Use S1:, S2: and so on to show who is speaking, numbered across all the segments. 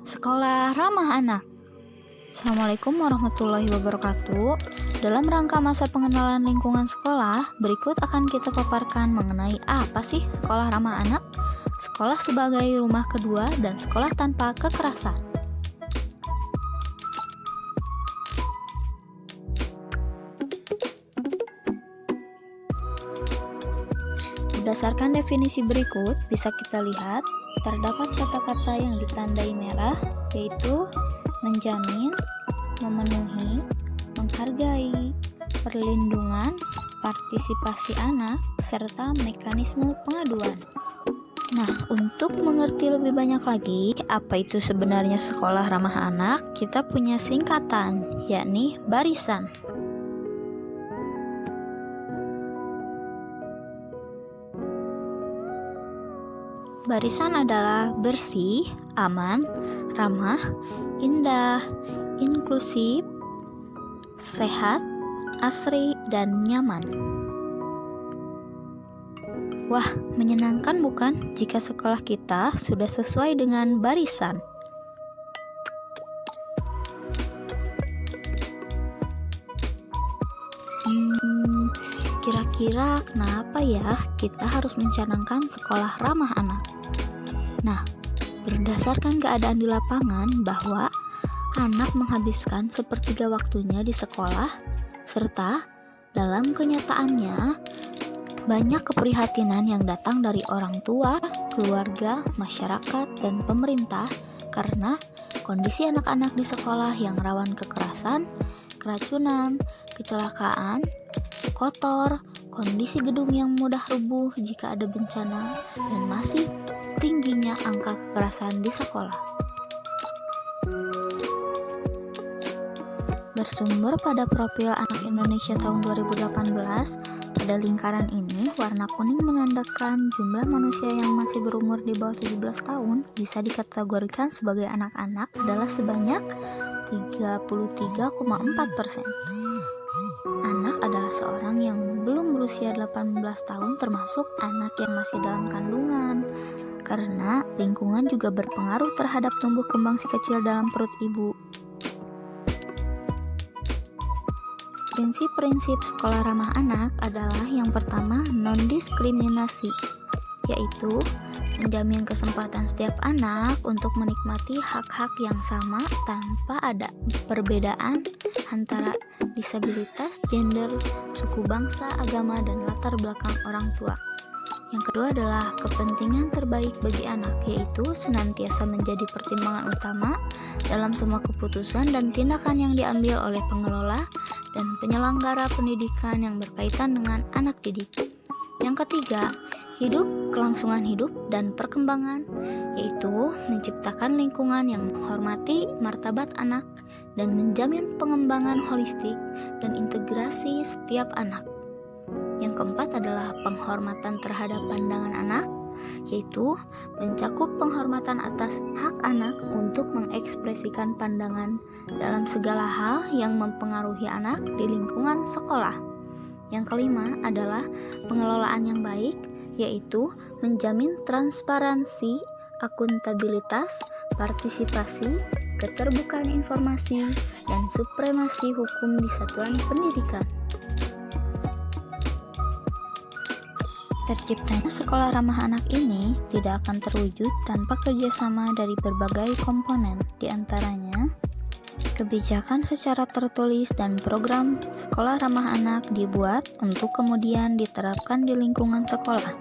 S1: Sekolah Ramah Anak. Assalamualaikum warahmatullahi wabarakatuh. Dalam rangka masa pengenalan lingkungan sekolah, berikut akan kita paparkan mengenai apa sih sekolah ramah anak, sekolah sebagai rumah kedua, dan sekolah tanpa kekerasan. Berdasarkan definisi berikut, bisa kita lihat terdapat kata-kata yang ditandai merah, yaitu menjamin, memenuhi, menghargai, perlindungan, partisipasi anak, serta mekanisme pengaduan. Nah, untuk mengerti lebih banyak lagi apa itu sebenarnya sekolah ramah anak, kita punya singkatan, yakni barisan. Barisan adalah bersih, aman, ramah, indah, inklusif, sehat, asri, dan nyaman. Wah, menyenangkan bukan jika sekolah kita sudah sesuai dengan barisan? Kira-kira kenapa ya kita harus mencanangkan sekolah ramah anak? Nah, berdasarkan keadaan di lapangan bahwa anak menghabiskan sepertiga waktunya di sekolah, serta dalam kenyataannya banyak keprihatinan yang datang dari orang tua, keluarga, masyarakat, dan pemerintah karena kondisi anak-anak di sekolah yang rawan kekerasan, keracunan, kecelakaan, kotor, kondisi gedung yang mudah rubuh jika ada bencana, dan masih tingginya angka kekerasan di sekolah. Bersumber pada profil Anak Indonesia tahun 2018, pada lingkaran ini warna kuning menandakan jumlah manusia yang masih berumur di bawah 17 tahun bisa dikategorikan sebagai anak-anak adalah sebanyak 33,4%. Anak adalah seorang yang belum berusia 18 tahun termasuk anak yang masih dalam kandungan, karena lingkungan juga berpengaruh terhadap tumbuh kembang si kecil dalam perut ibu. Prinsip-prinsip sekolah ramah anak adalah yang pertama, non-diskriminasi, yaitu menjamin kesempatan setiap anak untuk menikmati hak-hak yang sama tanpa ada perbedaan antara disabilitas, gender, suku bangsa, agama, dan latar belakang orang tua. Yang kedua adalah kepentingan terbaik bagi anak, yaitu senantiasa menjadi pertimbangan utama dalam semua keputusan dan tindakan yang diambil oleh pengelola dan penyelenggara pendidikan yang berkaitan dengan anak didik. Yang ketiga, kelangsungan hidup dan perkembangan, yaitu menciptakan lingkungan yang menghormati martabat anak dan menjamin pengembangan holistik dan integrasi setiap anak. Yang keempat adalah penghormatan terhadap pandangan anak, yaitu mencakup penghormatan atas hak anak untuk mengekspresikan pandangan dalam segala hal yang mempengaruhi anak di lingkungan sekolah. Yang kelima adalah pengelolaan yang baik, yaitu menjamin transparansi, akuntabilitas, partisipasi, keterbukaan informasi, dan supremasi hukum di satuan pendidikan. Terciptanya sekolah ramah anak ini tidak akan terwujud tanpa kerjasama dari berbagai komponen, diantaranya kebijakan secara tertulis dan program sekolah ramah anak dibuat untuk kemudian diterapkan di lingkungan sekolah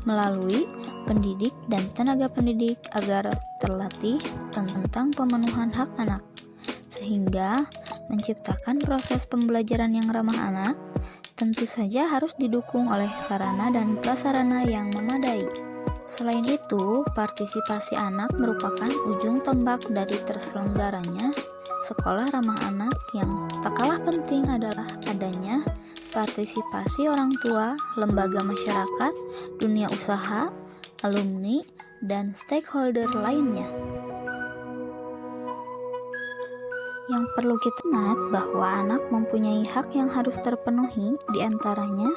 S1: melalui pendidik dan tenaga pendidik agar terlatih tentang pemenuhan hak anak, sehingga menciptakan proses pembelajaran yang ramah anak tentu saja harus didukung oleh sarana dan prasarana yang memadai. Selain itu, partisipasi anak merupakan ujung tombak dari terselenggaranya sekolah ramah anak. Yang tak kalah penting adalah adanya partisipasi orang tua, lembaga masyarakat, dunia usaha, alumni, dan stakeholder lainnya. Yang perlu kita ingat bahwa anak mempunyai hak yang harus terpenuhi, diantaranya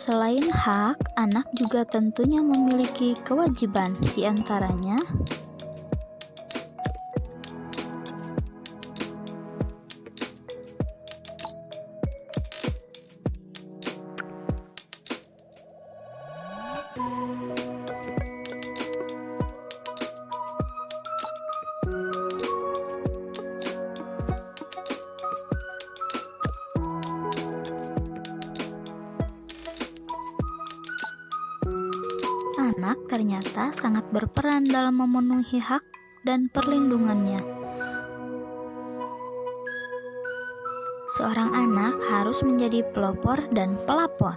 S1: Selain hak, anak juga tentunya memiliki kewajiban, di antaranya anak ternyata sangat berperan dalam memenuhi hak dan perlindungannya. Seorang anak harus menjadi pelopor dan pelapor.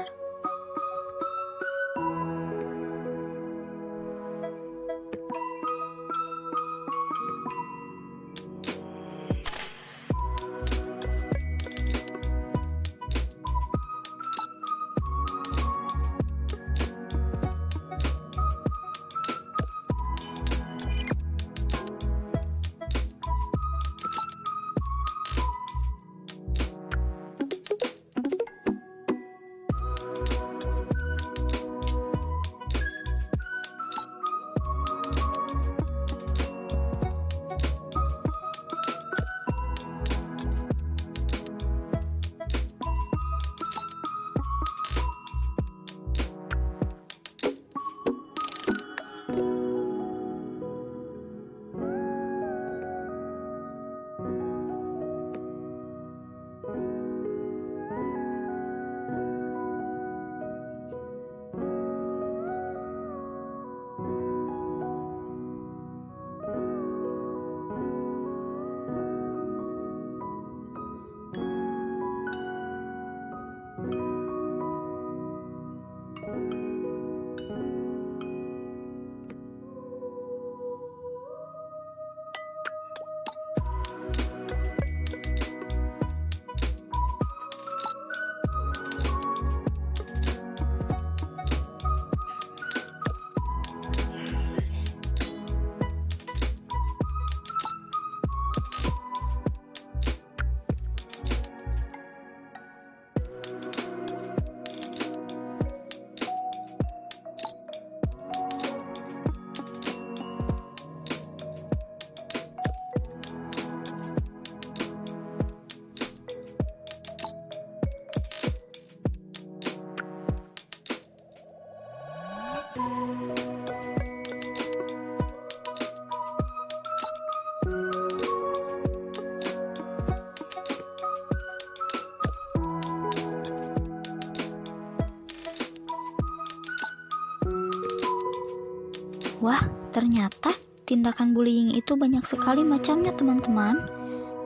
S1: Wah, ternyata tindakan bullying itu banyak sekali macamnya, teman-teman.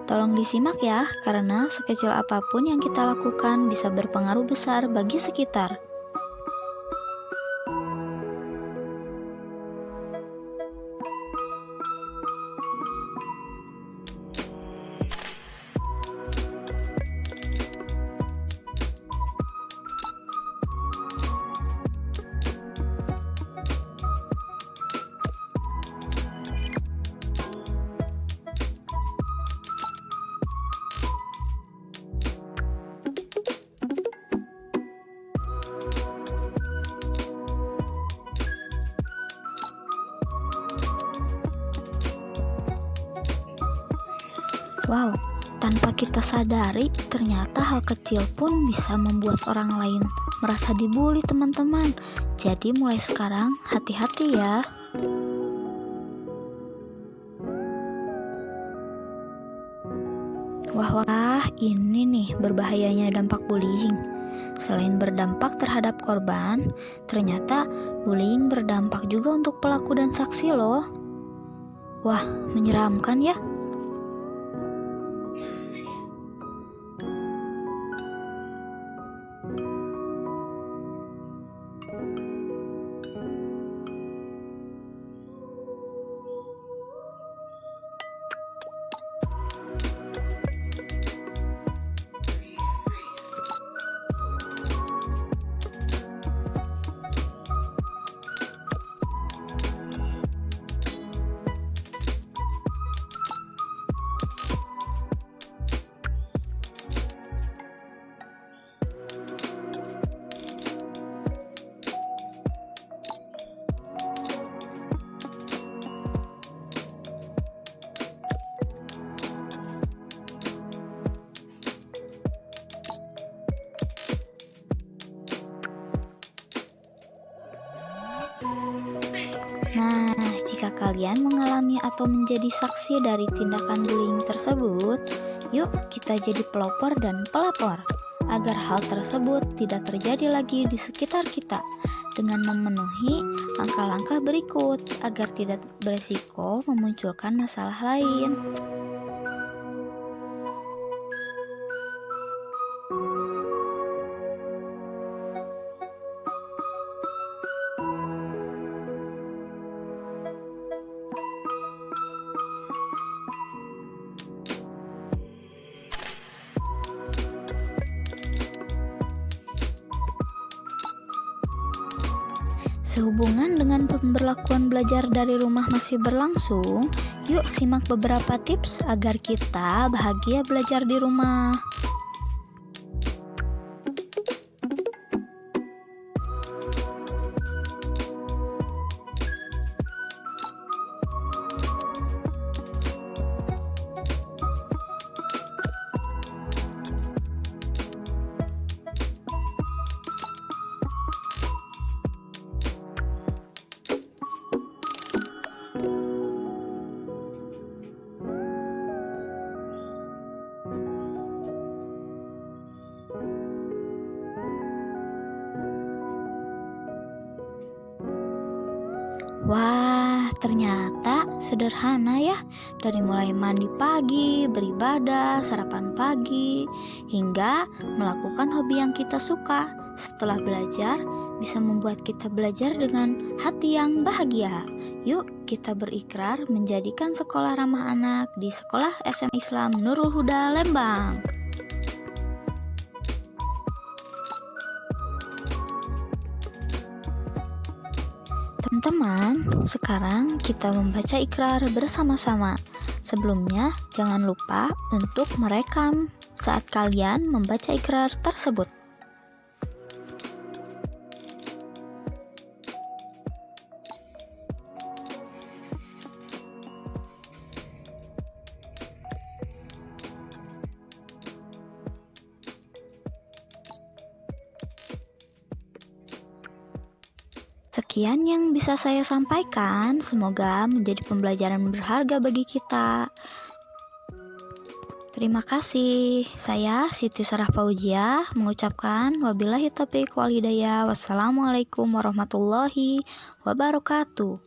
S1: Tolong disimak ya, karena sekecil apapun yang kita lakukan bisa berpengaruh besar bagi sekitar. Wow, tanpa kita sadari, ternyata hal kecil pun bisa membuat orang lain merasa dibully, teman-teman. Jadi mulai sekarang, hati-hati ya. Wah, ini nih berbahayanya dampak bullying. Selain berdampak terhadap korban, ternyata bullying berdampak juga untuk pelaku dan saksi loh. Wah, menyeramkan ya. Nah, jika kalian mengalami atau menjadi saksi dari tindakan bullying tersebut, yuk kita jadi pelopor dan pelapor agar hal tersebut tidak terjadi lagi di sekitar kita dengan memenuhi langkah-langkah berikut agar tidak beresiko memunculkan masalah lain. Sehubungan dengan pemberlakuan belajar dari rumah masih berlangsung, yuk simak beberapa tips agar kita bahagia belajar di rumah. Wah, ternyata sederhana ya. Dari mulai mandi pagi, beribadah, sarapan pagi, hingga melakukan hobi yang kita suka. Setelah belajar, bisa membuat kita belajar dengan hati yang bahagia. Yuk, kita berikrar menjadikan sekolah ramah anak di Sekolah SM Islam Nurul Huda Lembang. Teman-teman, sekarang kita membaca ikrar bersama-sama. Sebelumnya, jangan lupa untuk merekam saat kalian membaca ikrar tersebut. Sekian yang bisa saya sampaikan, semoga menjadi pembelajaran berharga bagi kita. Terima kasih. Saya Siti Sarah Fauzia mengucapkan wabillahi taufiq wal hidayah. Wassalamualaikum warahmatullahi wabarakatuh.